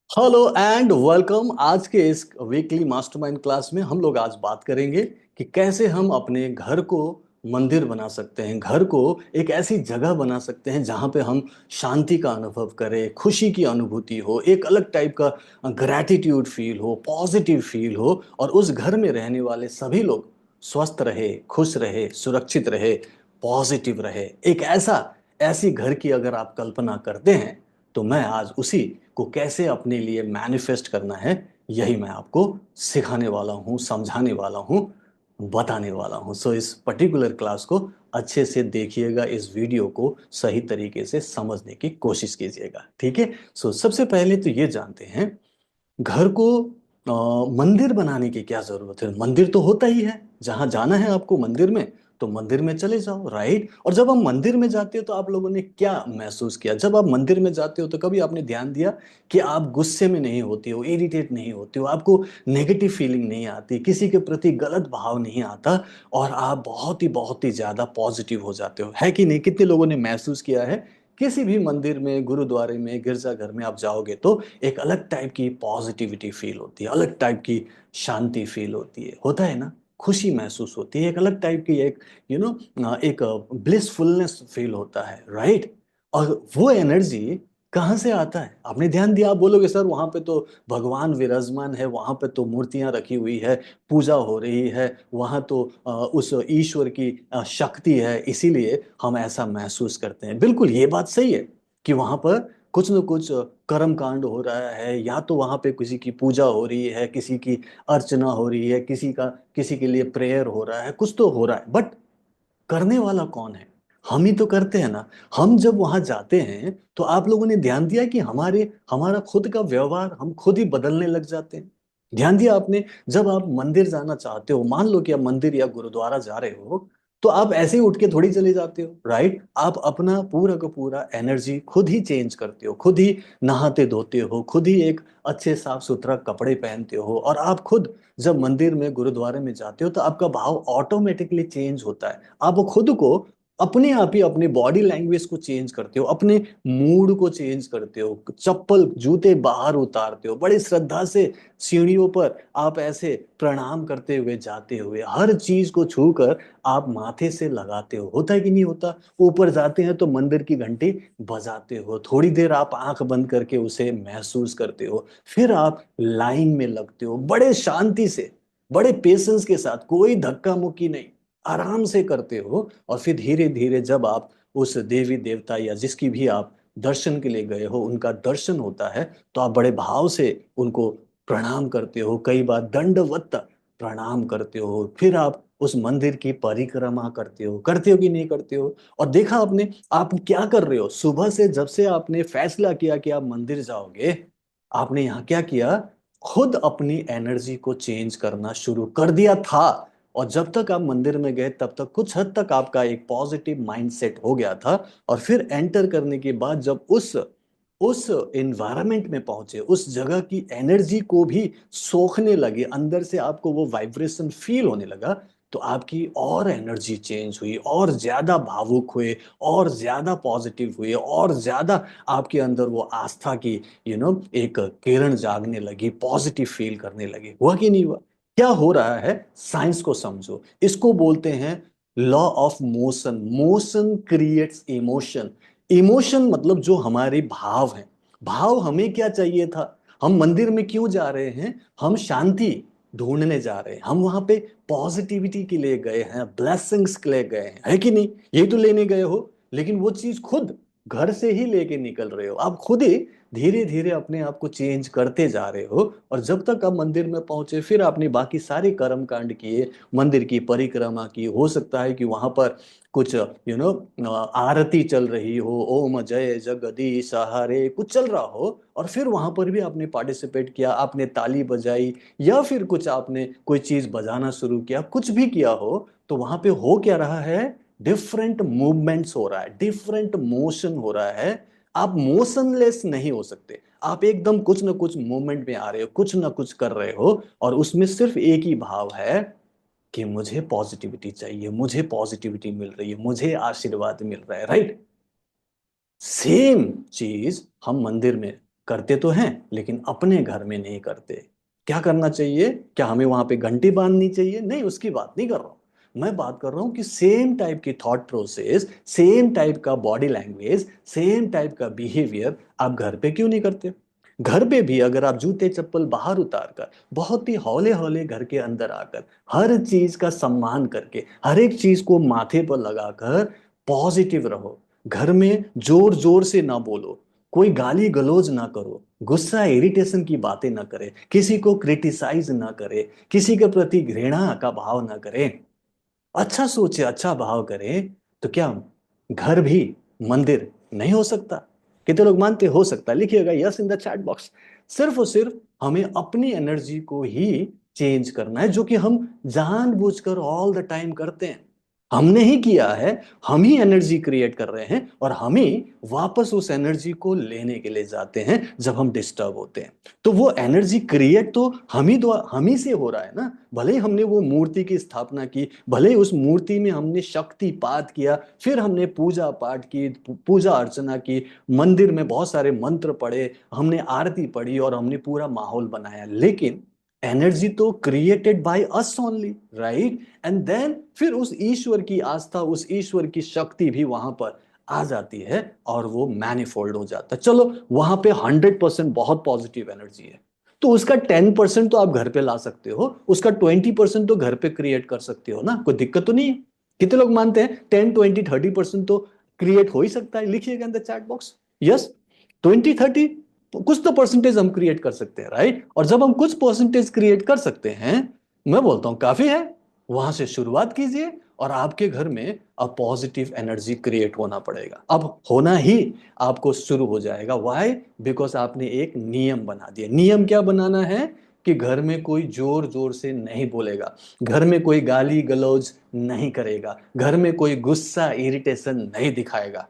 Hello and welcome. आज के इस वीकली मास्टरमाइंड क्लास में हम लोग आज बात करेंगे कि कैसे हम अपने घर को मंदिर बना सकते हैं, घर को एक ऐसी जगह बना सकते हैं जहाँ पे हम शांति का अनुभव करें, खुशी की अनुभूति हो, एक अलग टाइप का ग्रैटिट्यूड फील हो, पॉजिटिव फील हो और उस घर में रहने वाले सभी लोग स्वस्थ रहे, खुश रहे, सुरक्षित रहे, पॉजिटिव रहे। एक ऐसा ऐसी घर की अगर आप कल्पना करते हैं तो मैं आज उसी को कैसे अपने लिए मैनिफेस्ट करना है यही मैं आपको सिखाने वाला हूँ, समझाने वाला हूँ, बताने वाला हूँ। सो इस पर्टिकुलर क्लास को अच्छे से देखिएगा, इस वीडियो को सही तरीके से समझने की कोशिश कीजिएगा, ठीक है। सो सबसे पहले तो ये जानते हैं घर को मंदिर बनाने की क्या जरूरत है। मंदिर तो होता ही है, जहां जाना है आपको मंदिर में तो मंदिर में चले जाओ, राइट। और जब हम मंदिर में जाते हो तो आप लोगों ने क्या महसूस किया? जब आप मंदिर में जाते हो तो कभी आपने ध्यान दिया कि आप गुस्से में नहीं होते हो, इरिटेट नहीं होते हो, आपको नेगेटिव फीलिंग नहीं आती, किसी के प्रति गलत भाव नहीं आता और आप बहुत ही ज्यादा पॉजिटिव हो जाते हो, है कि नहीं? कितने लोगों ने महसूस किया है? किसी भी मंदिर में, गुरुद्वारे में, गिरजाघर में आप जाओगे तो एक अलग टाइप की पॉजिटिविटी फील होती है, अलग टाइप की शांति फील होती है, होता है ना? खुशी महसूस होती है, एक अलग टाइप की एक एक ब्लिसफुलनेस फील होता है, राइट। और वो एनर्जी कहाँ से आता है? आपने ध्यान दिया? आप बोलोगे सर वहां पे तो भगवान विराजमान है, वहां पे तो मूर्तियां रखी हुई है, पूजा हो रही है, वहां तो उस ईश्वर की शक्ति है, इसीलिए हम ऐसा महसूस करते हैं। बिल्कुल ये बात सही है कि वहां पर कुछ न कुछ कर्म कांड हो रहा है, या तो वहां पे किसी की पूजा हो रही है, किसी की अर्चना हो रही है, किसी के लिए प्रेयर हो रहा है, कुछ तो हो रहा है, बट करने वाला कौन है? हम ही तो करते हैं ना। हम जब वहां जाते हैं तो आप लोगों ने ध्यान दिया कि हमारा खुद का व्यवहार हम खुद ही बदलने लग जाते हैं। ध्यान दिया आपने? जब आप मंदिर जाना चाहते हो, मान लो कि आप मंदिर या गुरुद्वारा जा रहे हो, तो आप ऐसे ही उठ के थोड़ी चले जाते हो, राइट। आप अपना पूरा का पूरा एनर्जी खुद ही चेंज करते हो, खुद ही नहाते धोते हो, खुद ही एक अच्छे साफ सुथरा कपड़े पहनते हो और आप खुद जब मंदिर में, गुरुद्वारे में जाते हो तो आपका भाव ऑटोमेटिकली चेंज होता है। आप खुद को अपने आप ही अपने बॉडी लैंग्वेज को चेंज करते हो, अपने मूड को चेंज करते हो, चप्पल जूते बाहर उतारते हो, बड़ी श्रद्धा से सीढ़ियों पर आप ऐसे प्रणाम करते हुए जाते हुए हर चीज को छूकर आप माथे से लगाते हो। होता है कि नहीं होता? ऊपर जाते हैं तो मंदिर की घंटी बजाते हो, थोड़ी देर आप आंख बंद करके उसे महसूस करते हो, फिर आप लाइन में लगते हो, बड़े शांति से, बड़े पेशेंस के साथ, कोई धक्का मुक्की नहीं, आराम से करते हो। और फिर धीरे धीरे जब आप उस देवी देवता या जिसकी भी आप दर्शन के लिए गए हो उनका दर्शन होता है तो आप बड़े भाव से उनको प्रणाम करते हो, कई बार दंडवत प्रणाम करते हो, फिर आप उस मंदिर की परिक्रमा करते हो कि नहीं करते हो? और देखा आपने, आप क्या कर रहे हो सुबह से? जब से आपने फैसला किया कि आप मंदिर जाओगे, आपने यहाँ क्या किया? खुद अपनी एनर्जी को चेंज करना शुरू कर दिया था। और जब तक आप मंदिर में गए तब तक कुछ हद तक आपका एक पॉजिटिव माइंडसेट हो गया था। और फिर एंटर करने के बाद जब उस एनवायरनमेंट में पहुंचे, उस जगह की एनर्जी को भी सोखने लगे, अंदर से आपको वो वाइब्रेशन फील होने लगा, तो आपकी और एनर्जी चेंज हुई, और ज्यादा भावुक हुए, और ज्यादा पॉजिटिव हुए, और ज्यादा आपके अंदर वो आस्था की एक किरण जागने लगी, पॉजिटिव फील करने लगे। हुआ कि नहीं हुआ? क्या हो रहा है? साइंस को समझो, इसको बोलते हैं law of motion. Motion creates emotion. Emotion मतलब जो हमारे भाव हैं। भाव हमें क्या चाहिए था? हम मंदिर में क्यों जा रहे हैं? हम शांति ढूंढने जा रहे हैं, हम वहां पे पॉजिटिविटी के लिए गए हैं, ब्लेसिंग्स के लिए गए हैं, है कि नहीं? यही तो लेने गए हो। लेकिन वो चीज खुद घर से ही लेके निकल रहे हो, आप खुद ही धीरे धीरे अपने आप को चेंज करते जा रहे हो। और जब तक आप मंदिर में पहुंचे फिर आपने बाकी सारे कर्म कांड किए, मंदिर की परिक्रमा की, हो सकता है कि वहां पर कुछ आरती चल रही हो, ओम जय जगदीश हरे कुछ चल रहा हो, और फिर वहां पर भी आपने पार्टिसिपेट किया, आपने ताली बजाई, या फिर कुछ आपने कोई चीज बजाना शुरू किया, कुछ भी किया हो, तो वहां पे हो क्या रहा है? डिफरेंट मूवमेंट्स हो रहा है, डिफरेंट मोशन हो रहा है। आप मोशनलेस नहीं हो सकते, आप एकदम कुछ ना कुछ मूवमेंट में आ रहे हो, कुछ ना कुछ कर रहे हो, और उसमें सिर्फ एक ही भाव है कि मुझे पॉजिटिविटी चाहिए, मुझे पॉजिटिविटी मिल रही है, मुझे आशीर्वाद मिल रहा है, राइट। सेम चीज हम मंदिर में करते तो हैं लेकिन अपने घर में नहीं करते। क्या करना चाहिए? क्या हमें वहां पे घंटी बांधनी चाहिए? नहीं, उसकी बात नहीं कर रहा हूं। मैं बात कर रहा हूं कि सेम टाइप की थॉट प्रोसेस, सेम टाइप का बॉडी लैंग्वेज, सेम टाइप का बिहेवियर आप घर पे क्यों नहीं करते? घर पे भी अगर आप जूते चप्पल बाहर उतार कर बहुत ही हौले हौले घर के अंदर आकर हर चीज का सम्मान करके हर एक चीज को माथे पर लगाकर पॉजिटिव रहो। घर में जोर जोर से ना बोलो, कोई गाली गलौज ना करो, गुस्सा इरिटेशन की बातें ना करे, किसी को क्रिटिसाइज ना करे, किसी के प्रति घृणा का भाव ना करे, अच्छा सोचे, अच्छा भाव करें, तो क्या घर भी मंदिर नहीं हो सकता? कितने लोग मानते हो सकता है? लिखिएगा yes in the chat box. सिर्फ और सिर्फ हमें अपनी एनर्जी को ही चेंज करना है, जो कि हम जानबूझकर ऑल द टाइम करते हैं। हमने ही किया है, हम ही एनर्जी क्रिएट कर रहे हैं और हम ही वापस उस एनर्जी को लेने के लिए जाते हैं जब हम डिस्टर्ब होते हैं। तो वो एनर्जी क्रिएट तो हम ही से हो रहा है ना। भले ही हमने वो मूर्ति की स्थापना की, भले ही उस मूर्ति में हमने शक्तिपात किया, फिर हमने पूजा पाठ की, पूजा अर्चना की, मंदिर में बहुत सारे मंत्र पढ़े, हमने आरती पढ़ी और हमने पूरा माहौल बनाया, लेकिन एनर्जी तो created by us only, right? And then फिर उस ईश्वर की आस्था, उस ईश्वर की शक्ति भी वहां पर आ जाती है और वो मैनिफोल्ड हो जाता है। चलो, वहां पे 100% बहुत पॉजिटिव एनर्जी है, तो उसका 10% तो आप घर पे ला सकते हो, उसका 20% तो घर पे क्रिएट कर सकते हो ना, कोई दिक्कत तो नहीं है। कितने लोग मानते हैं 10, 20, 30% तो क्रिएट हो ही सकता है? लिखिएगा इन द चैट बॉक्स यस। 20, 30 कुछ तो परसेंटेज हम क्रिएट कर सकते हैं, राइट? और जब हम कुछ परसेंटेज क्रिएट कर सकते हैं, मैं बोलता हूं काफी है, वहां से शुरुआत कीजिए और आपके घर में अब पॉजिटिव एनर्जी क्रिएट होना पड़ेगा, अब होना ही आपको शुरू हो जाएगा। व्हाई? बिकॉज आपने एक नियम बना दिया। नियम क्या बनाना है? कि घर में कोई जोर जोर से नहीं बोलेगा, घर में कोई गाली गलौज नहीं करेगा, घर में कोई गुस्सा इरिटेशन नहीं दिखाएगा।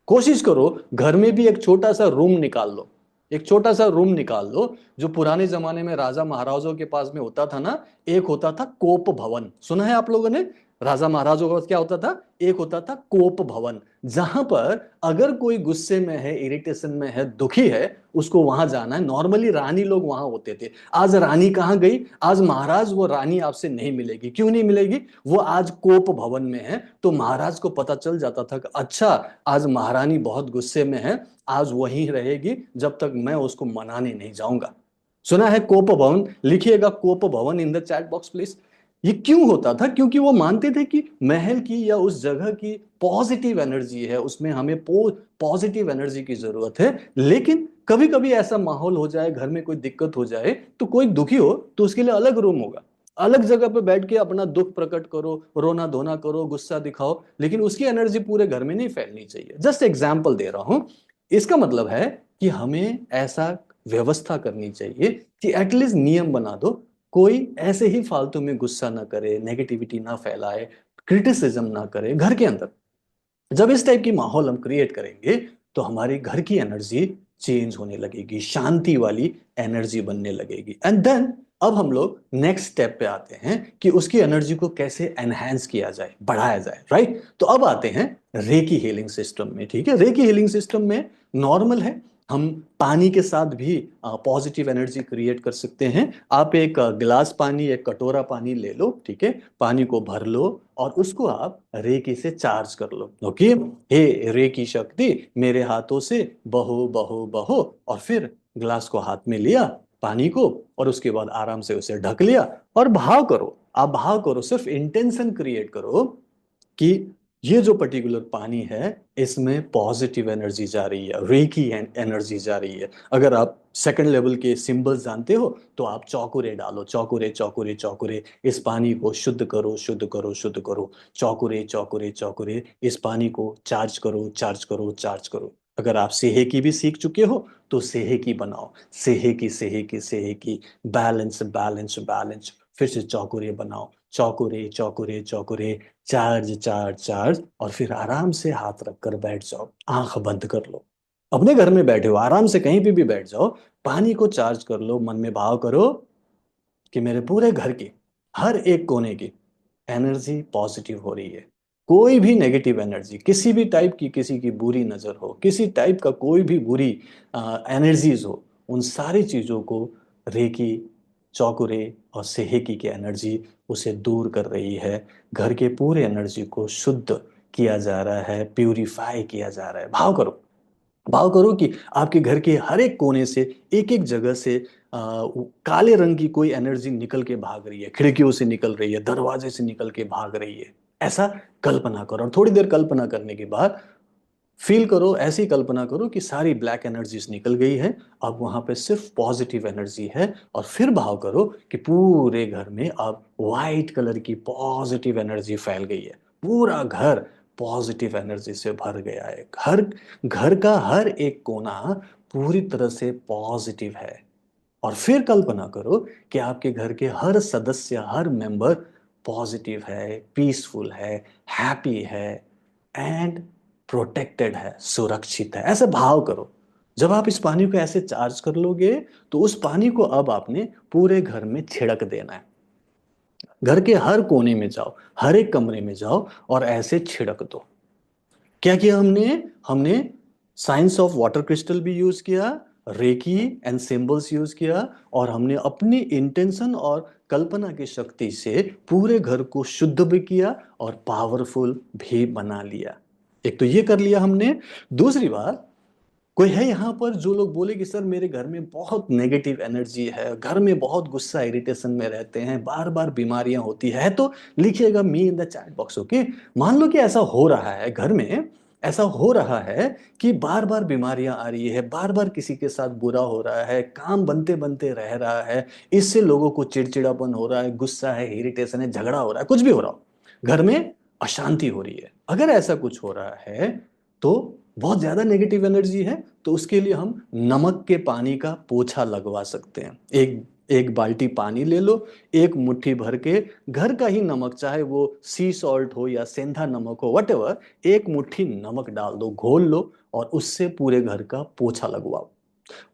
कोशिश करो घर में भी एक छोटा सा रूम निकाल लो, एक छोटा सा रूम निकाल लो, जो पुराने जमाने में राजा महाराजाओं के पास में होता था ना। एक होता था कोप भवन, सुना है आप लोगों ने? राजा महाराजों के पास क्या होता था? एक होता था कोप भवन, जहां पर अगर कोई गुस्से में है, इरिटेशन में है, दुखी है, उसको वहां जाना है। नॉर्मली रानी लोग वहां होते थे। आज रानी कहां गई? आज महाराज वो रानी आपसे नहीं मिलेगी। क्यों नहीं मिलेगी? वो आज कोप भवन में है। तो महाराज को पता चल जाता था कि अच्छा, आज महारानी बहुत गुस्से में है, आज वहीं रहेगी जब तक मैं उसको मनाने नहीं जाऊंगा। सुना है कोप भवन? लिखिएगा कोप भवन इन द चैट बॉक्स प्लीज। ये क्यों होता था? क्योंकि वो मानते थे कि महल की या उस जगह की पॉजिटिव एनर्जी है, उसमें हमें पॉजिटिव एनर्जी की जरूरत है। लेकिन कभी कभी ऐसा माहौल हो जाए, घर में कोई दिक्कत हो जाए, तो कोई दुखी हो तो उसके लिए अलग रूम होगा, अलग जगह पे बैठ के अपना दुख प्रकट करो, रोना धोना करो, गुस्सा दिखाओ, लेकिन उसकी एनर्जी पूरे घर में नहीं फैलनी चाहिए। जस्ट एग्जाम्पल दे रहा हूं। इसका मतलब है कि हमें ऐसा व्यवस्था करनी चाहिए कि एटलीस्ट नियम बना दो, कोई ऐसे ही फालतू में गुस्सा ना करे, नेगेटिविटी ना फैलाए, क्रिटिसिज्म ना करे घर के अंदर। जब इस टाइप की माहौल हम क्रिएट करेंगे तो हमारी घर की एनर्जी चेंज होने लगेगी, शांति वाली एनर्जी बनने लगेगी। एंड देन अब हम लोग नेक्स्ट स्टेप पे आते हैं कि उसकी एनर्जी को कैसे एनहांस किया जाए, बढ़ाया जाए, राइट? तो अब आते हैं रेकी हीलिंग सिस्टम में। ठीक है, रेकी हीलिंग सिस्टम में नॉर्मल है, हम पानी के साथ भी पॉजिटिव एनर्जी क्रिएट कर सकते हैं। आप एक गिलास पानी, एक कटोरा पानी ले लो, ठीक है, पानी को भर लो और उसको आप रेकी से चार्ज कर लो। ओके, हे रेकी शक्ति मेरे हाथों से बहो बहो बहो, और फिर गिलास को हाथ में लिया, पानी को, और उसके बाद आराम से उसे ढक लिया और भाव करो। आप भाव करो, सिर्फ इंटेंशन क्रिएट करो कि ये जो पर्टिकुलर पानी है इसमें पॉजिटिव एनर्जी जा रही है, रेकी एनर्जी जा रही है। अगर आप सेकंड लेवल के सिंबल्स जानते हो तो आप चौकुरे डालो, चौकुरे चौकुरे चौकुरे, इस पानी को शुद्ध करो, शुद्ध करो, शुद्ध करो, चौकुरे चौकुरे चौकुरे, इस पानी को चार्ज करो, चार्ज करो, चार्ज करो। अगर आप सेहे की भी सीख चुके हो तो सेहे की बनाओ, सेहे की, सेहे की, सेहे की, बैलेंस बैलेंस बैलेंस, फिर से चौकुरे बनाओ, चौकुरे चौकुरे चौकुरे, चार्ज चार्ज चार्ज, और फिर आराम से हाथ रखकर बैठ जाओ, आंख बंद कर लो। अपने घर में बैठे हो, आराम से कहीं भी बैठ जाओ, पानी को चार्ज कर लो, मन में भाव करो कि मेरे पूरे घर की हर एक कोने की एनर्जी पॉजिटिव हो रही है। कोई भी नेगेटिव एनर्जी, किसी भी टाइप की, किसी की बुरी नज़र हो, किसी टाइप का कोई भी बुरी एनर्जीज हो, उन सारी चीज़ों को रेकी, चौकुरे और सेहेकी की एनर्जी उसे दूर कर रही है। घर के पूरे एनर्जी को शुद्ध किया जा रहा है, प्यूरिफाई किया जा रहा है। भाव करो, भाव करो कि आपके घर के हर एक कोने से, एक एक जगह से काले रंग की कोई एनर्जी निकल के भाग रही है, खिड़कियों से निकल रही है, दरवाजे से निकल के भाग रही है। ऐसा कल्पना करो, और थोड़ी देर कल्पना करने के बाद फील करो, ऐसी कल्पना करो कि सारी ब्लैक एनर्जीज निकल गई है, अब वहां पे सिर्फ पॉजिटिव एनर्जी है। और फिर भाव करो कि पूरे घर में अब वाइट कलर की पॉजिटिव एनर्जी फैल गई है, पूरा घर पॉजिटिव एनर्जी से भर गया है। घर घर का हर एक कोना पूरी तरह से पॉजिटिव है। और फिर कल्पना करो कि आपके घर के हर सदस्य, हर मेंबर पॉजिटिव है, पीसफुल है, हैप्पी है एंड प्रोटेक्टेड है, सुरक्षित है। ऐसे भाव करो। जब आप इस पानी को ऐसे चार्ज कर लोगे, तो उस पानी को अब आपने पूरे घर में छिड़क देना है। घर के हर कोने में जाओ, हर एक कमरे में जाओ और ऐसे छिड़क दो। क्या किया हमने? हमने साइंस ऑफ वाटर क्रिस्टल भी यूज किया, रेकी एंड सिंबल्स यूज किया, और हमने अपनी इंटेंशन और कल्पना की शक्ति से पूरे घर को शुद्ध भी किया और पावरफुल भी बना लिया। एक तो ये कर लिया हमने। दूसरी बात, कोई है यहाँ पर जो लोग बोले कि सर मेरे घर में बहुत नेगेटिव एनर्जी है, घर में बहुत गुस्सा, इरिटेशन में रहते हैं, बार बार बीमारियां होती है, तो लिखिएगा मी in the chat box. Okay, मान लो कि ऐसा हो रहा है घर में, ऐसा हो रहा है कि बार बार बीमारियां आ रही है, बार बार किसी के साथ बुरा हो रहा है, काम बनते बनते रह रहा है, इससे लोगों को चिड़चिड़ापन हो रहा है, गुस्सा है, इरिटेशन है, झगड़ा हो रहा है, कुछ भी हो रहा हो, घर में अशांति हो रही है। अगर ऐसा कुछ हो रहा है तो बहुत ज्यादा नेगेटिव एनर्जी है, तो उसके लिए हम नमक के पानी का पोछा लगवा सकते हैं। एक एक बाल्टी पानी ले लो, एक मुट्ठी भर के घर का ही नमक, चाहे वो सी सॉल्ट हो या सेंधा नमक हो, वटेवर, एक मुट्ठी नमक डाल दो, घोल लो और उससे पूरे घर का पोछा लगवाओ।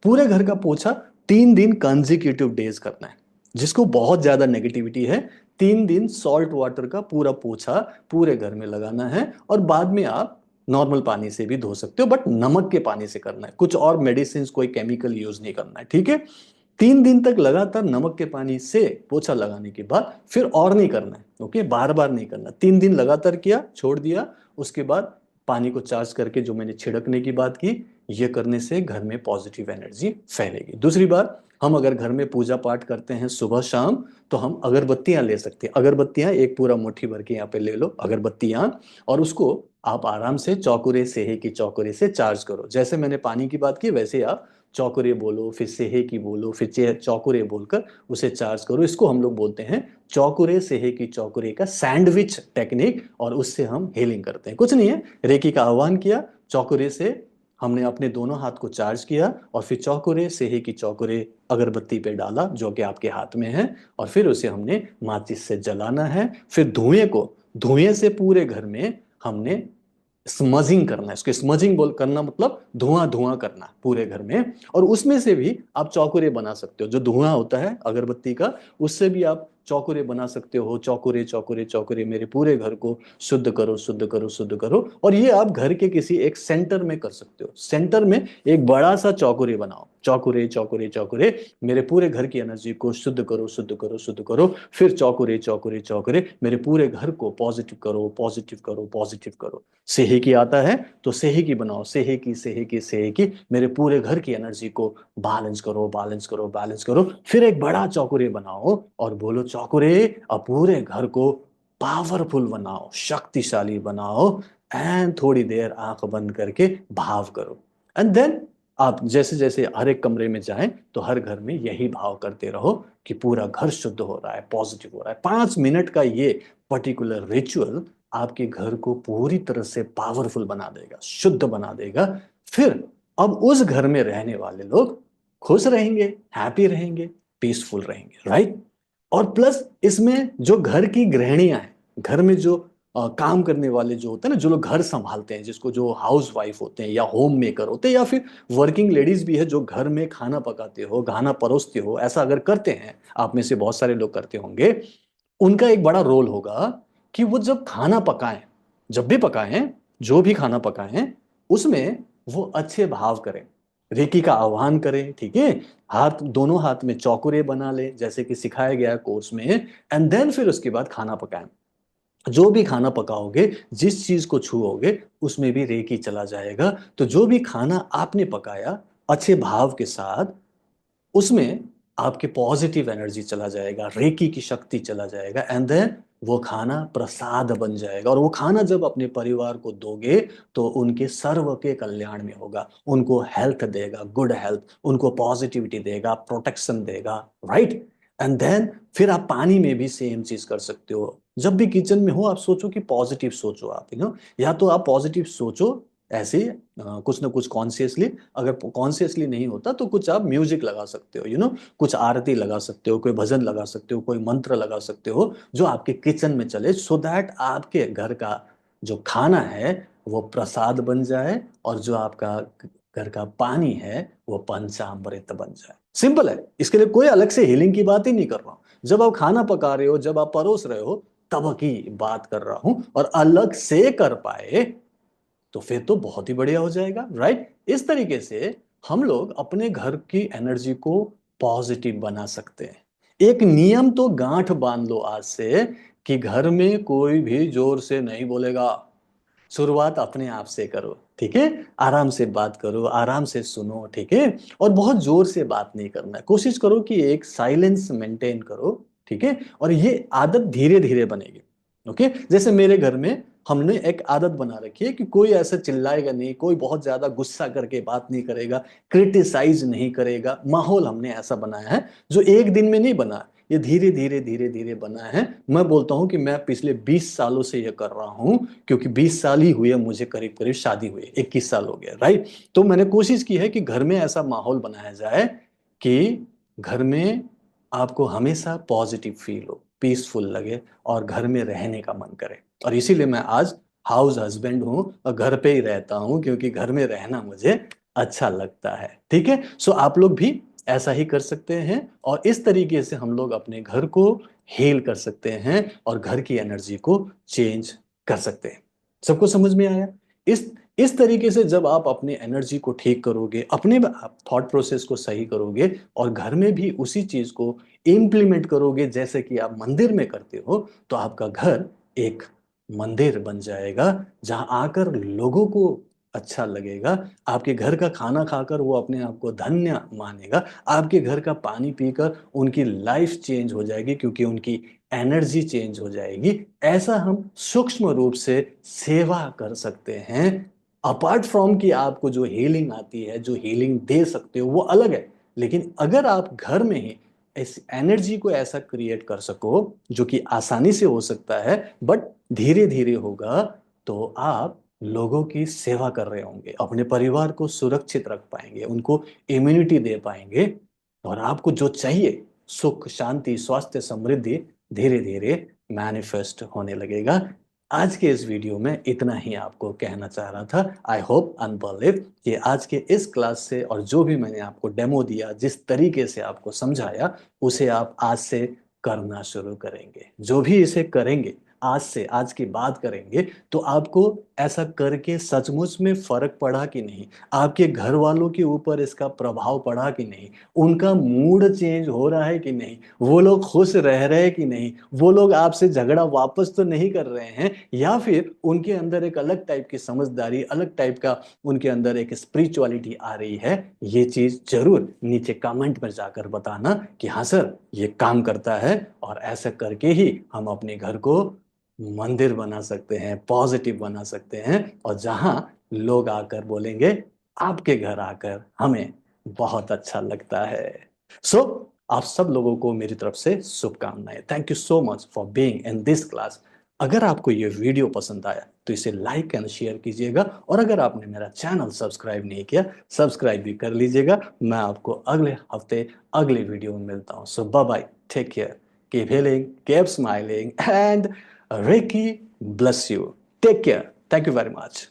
पूरे घर का पोछा 3 दिन कंजिक्यूटिव डेज करना है। जिसको बहुत ज्यादा नेगेटिविटी है, 3 दिन सॉल्ट वाटर का पूरा पोछा पूरे घर में लगाना है। और बाद में आप नॉर्मल पानी से भी धो सकते हो, बट नमक के पानी से करना है। कुछ और मेडिसिन, कोई केमिकल यूज नहीं करना है, ठीक है? 3 दिन तक लगातार नमक के पानी से पोछा लगाने के बाद फिर और नहीं करना है। ओके, बार बार नहीं करना। 3 दिन लगातार किया, छोड़ दिया, उसके बाद पानी को चार्ज करके जो मैंने छिड़कने की बात की, ये करने से घर में पॉजिटिव एनर्जी फैलेगी। दूसरी बात, हम अगर घर में पूजा पाठ करते हैं सुबह शाम, तो हम अगरबत्तियां ले सकते हैं। अगरबत्तियां एक पूरा मुट्ठी भर के यहाँ पे ले लो अगरबत्तियां, और उसको आप आराम से चौकुरे सेहे की चौकुरे से चार्ज करो। जैसे मैंने पानी की बात की, वैसे आप चौकुरे बोलो, फिर सेहे की बोलो, फिर चौकुरे बोलकर उसे चार्ज करो। इसको हम लोग बोलते हैं चौकुरे सेहे की चौकुरे का सैंडविच टेक्निक, और उससे हम हीलिंग करते हैं। कुछ नहीं है, रेकी का आह्वान किया, चौकुरे से हमने अपने दोनों हाथ को चार्ज किया, और फिर चौकुरे सेहे की चौकुरे अगरबत्ती पे डाला जो कि आपके हाथ में है, और फिर उसे हमने माचिस से जलाना है। फिर धुएं से पूरे घर में हमने स्मजिंग करना है। इसको स्मजिंग बोल करना मतलब धुआं धुआं करना पूरे घर में। और उसमें से भी आप चौकुरे बना सकते हो, जो धुआं होता है अगरबत्ती का, उससे भी आप चौकुरे बना सकते हो। चौकुरे चौकुरे चौकुरे मेरे पूरे घर को शुद्ध करो, शुद्ध करो, शुद्ध करो। और ये आप घर के किसी एक सेंटर में कर सकते हो। सेंटर में एक बड़ा सा चौकुरे बनाओ, चौकुरे चौकुरे चौकुरे मेरे पूरे घर की एनर्जी को शुद्ध करो, शुद्ध करो, शुद्ध करो। फिर चौकुरे चौकुरे चौकुरे मेरे पूरे घर को पॉजिटिव करो, पॉजिटिव करो, पॉजिटिव करो। सेहेकी आता है तो सेहेकी बनाओ, सेहेकी सेहेकी सेहेकी मेरे पूरे घर की एनर्जी को बैलेंस करो, बैलेंस करो, बैलेंस करो। फिर एक बड़ा चौकुरे बनाओ और बोलो चौकुरे, अब पूरे घर को पावरफुल बनाओ, शक्तिशाली बनाओ। एंड थोड़ी देर आंख बंद करके भाव करो। एंड देन आप जैसे जैसे हर एक कमरे में जाएं, तो हर घर में यही भाव करते रहो कि पूरा घर शुद्ध हो रहा है, पॉजिटिव हो रहा है। 5 मिनट का ये पर्टिकुलर रिचुअल आपके घर को पूरी तरह से पावरफुल बना देगा, शुद्ध बना देगा। फिर अब उस घर में रहने वाले लोग खुश रहेंगे, हैप्पी रहेंगे, पीसफुल रहेंगे, राइट? और प्लस इसमें जो घर की गृहिणियां हैं, घर में जो काम करने वाले जो होते हैं ना, जो लोग घर संभालते हैं, जिसको जो हाउस वाइफ होते हैं या होम मेकर होते हैं, या फिर वर्किंग लेडीज भी है जो घर में खाना पकाते हो, खाना परोसते हो, ऐसा अगर करते हैं, आप में से बहुत सारे लोग करते होंगे, उनका एक बड़ा रोल होगा कि वो जब खाना पकाएं, जब भी पकाएं, जो भी खाना पकाएं, उसमें वो अच्छे भाव करें, रेकी का आह्वान करें, ठीक है। हाथ, दोनों हाथ में चौकुरे बना ले जैसे कि सिखाया गया है कोर्स में, एंड देन फिर उसके बाद खाना पकाएं। जो भी खाना पकाओगे, जिस चीज को छुओगे, उसमें भी रेकी चला जाएगा। तो जो भी खाना आपने पकाया अच्छे भाव के साथ, उसमें आपके पॉजिटिव एनर्जी चला जाएगा, रेकी की शक्ति चला जाएगा, एंड देन वो खाना प्रसाद बन जाएगा। और वो खाना जब अपने परिवार को दोगे तो उनके सर्व के कल्याण में होगा, उनको हेल्थ देगा, गुड हेल्थ, उनको पॉजिटिविटी देगा, प्रोटेक्शन देगा, राइट। एंड देन फिर आप पानी में भी सेम चीज कर सकते हो। जब भी किचन में हो, आप सोचो कि पॉजिटिव सोचो, आप या तो आप पॉजिटिव सोचो ऐसे ही, कुछ ना कुछ कॉन्शियसली। अगर कॉन्शियसली नहीं होता तो कुछ आप म्यूजिक लगा सकते हो, कुछ आरती लगा सकते हो, कोई भजन लगा सकते हो, कोई मंत्र लगा सकते हो जो आपके किचन में चले, सो दैट आपके घर का जो खाना है वो प्रसाद बन जाए, और जो आपका घर का पानी है वो पंचामृत बन जाए। सिंपल है, इसके लिए कोई अलग से हीलिंग की बात ही नहीं कर रहा हूं। जब आप खाना पका रहे हो, जब आप परोस रहे हो, तब की बात कर रहा हूं। और अलग से कर पाए तो फिर तो बहुत ही बढ़िया हो जाएगा, राइट। इस तरीके से हम लोग अपने घर की एनर्जी को पॉजिटिव बना सकते हैं। एक नियम तो गांठ बांध लो आज से, कि घर में कोई भी जोर से नहीं बोलेगा। शुरुआत अपने आप से करो, ठीक है। आराम से बात करो, आराम से सुनो, ठीक है। और बहुत जोर से बात नहीं करना है, कोशिश करो कि एक साइलेंस मेंटेन करो, ठीक है। और ये आदत धीरे धीरे बनेगी, ओके। जैसे मेरे घर में हमने एक आदत बना रखी है कि कोई ऐसा चिल्लाएगा नहीं, कोई बहुत ज्यादा गुस्सा करके बात नहीं करेगा, क्रिटिसाइज नहीं करेगा। माहौल हमने ऐसा बनाया है जो एक दिन में नहीं बना, ये धीरे धीरे धीरे धीरे बना है। मैं बोलता हूं कि मैं पिछले 20 सालों से ये कर रहा हूं, क्योंकि 20 साल ही हुए मुझे, करीब करीब शादी हुई 21 साल हो गया, राइट। तो मैंने कोशिश की है कि घर में ऐसा माहौल बनाया जाए कि घर में आपको हमेशा पॉजिटिव फील हो, पीसफुल लगे, और घर में रहने का मन करे। और इसीलिए मैं आज हाउस हस्बैंड हूं और घर पे ही रहता हूं, क्योंकि घर में रहना मुझे अच्छा लगता है, ठीक है। सो आप लोग भी ऐसा ही कर सकते हैं, और इस तरीके से हम लोग अपने घर को हील कर सकते हैं और घर की एनर्जी को चेंज कर सकते हैं। सबको समझ में आया? इस तरीके से जब आप अपनी एनर्जी को ठीक करोगे, अपने थॉट प्रोसेस को सही करोगे, और घर में भी उसी चीज को इम्प्लीमेंट करोगे जैसे कि आप मंदिर में करते हो, तो आपका घर एक मंदिर बन जाएगा, जहां आकर लोगों को अच्छा लगेगा। आपके घर का खाना खाकर वो अपने आप को धन्य मानेगा। आपके घर का पानी पीकर उनकी लाइफ चेंज हो जाएगी, क्योंकि उनकी एनर्जी चेंज हो जाएगी। ऐसा हम सूक्ष्म रूप से सेवा कर सकते हैं। अपार्ट फ्रॉम कि आपको जो हीलिंग आती है, जो हीलिंग दे सकते हो, वो अलग है। लेकिन अगर आप घर में ही इस एनर्जी को ऐसा क्रिएट कर सको, जो कि आसानी से हो सकता है बट धीरे धीरे होगा, तो आप लोगों की सेवा कर रहे होंगे, अपने परिवार को सुरक्षित रख पाएंगे, उनको इम्यूनिटी दे पाएंगे, और आपको जो चाहिए, सुख, शांति, स्वास्थ्य, समृद्धि, धीरे धीरे मैनिफेस्ट होने लगेगा। आज के इस वीडियो में इतना ही आपको कहना चाह रहा था। आई होप एंड बिलीव कि आज के इस क्लास से, और जो भी मैंने आपको डेमो दिया, जिस तरीके से आपको समझाया, उसे आप आज से करना शुरू करेंगे। जो भी इसे करेंगे, आज से, आज की बात करेंगे, तो आपको ऐसा करके सचमुच में फर्क पड़ा कि नहीं, आपके घर वालों के ऊपर इसका प्रभाव पड़ा कि नहीं, उनका मूड चेंज हो रहा है कि नहीं, वो लोग खुश रह रहे हैं कि नहीं, वो लोग आपसे झगड़ा वापस तो नहीं कर रहे हैं, या फिर उनके अंदर एक अलग टाइप की समझदारी, अलग टाइप का उनके अंदर एक स्पिरिचुअलिटी आ रही है। ये चीज जरूर नीचे कमेंट में जाकर बताना कि हाँ सर, ये काम करता है। और ऐसा करके ही हम अपने घर को मंदिर बना सकते हैं, पॉजिटिव बना सकते हैं, और जहां लोग आकर बोलेंगे आपके घर आकर हमें बहुत अच्छा लगता है। सो आप सब लोगों को मेरी तरफ से शुभकामनाएं। Thank you so much for being in this class. अगर आपको ये वीडियो पसंद आया तो इसे लाइक एंड शेयर कीजिएगा, और अगर आपने मेरा चैनल सब्सक्राइब नहीं किया, सब्सक्राइब भी कर लीजिएगा। मैं आपको अगले हफ्ते अगले वीडियो में मिलता हूं। So bye bye, take care, keep healing, keep smiling, and Reiki bless you. Take care. Thank you very much.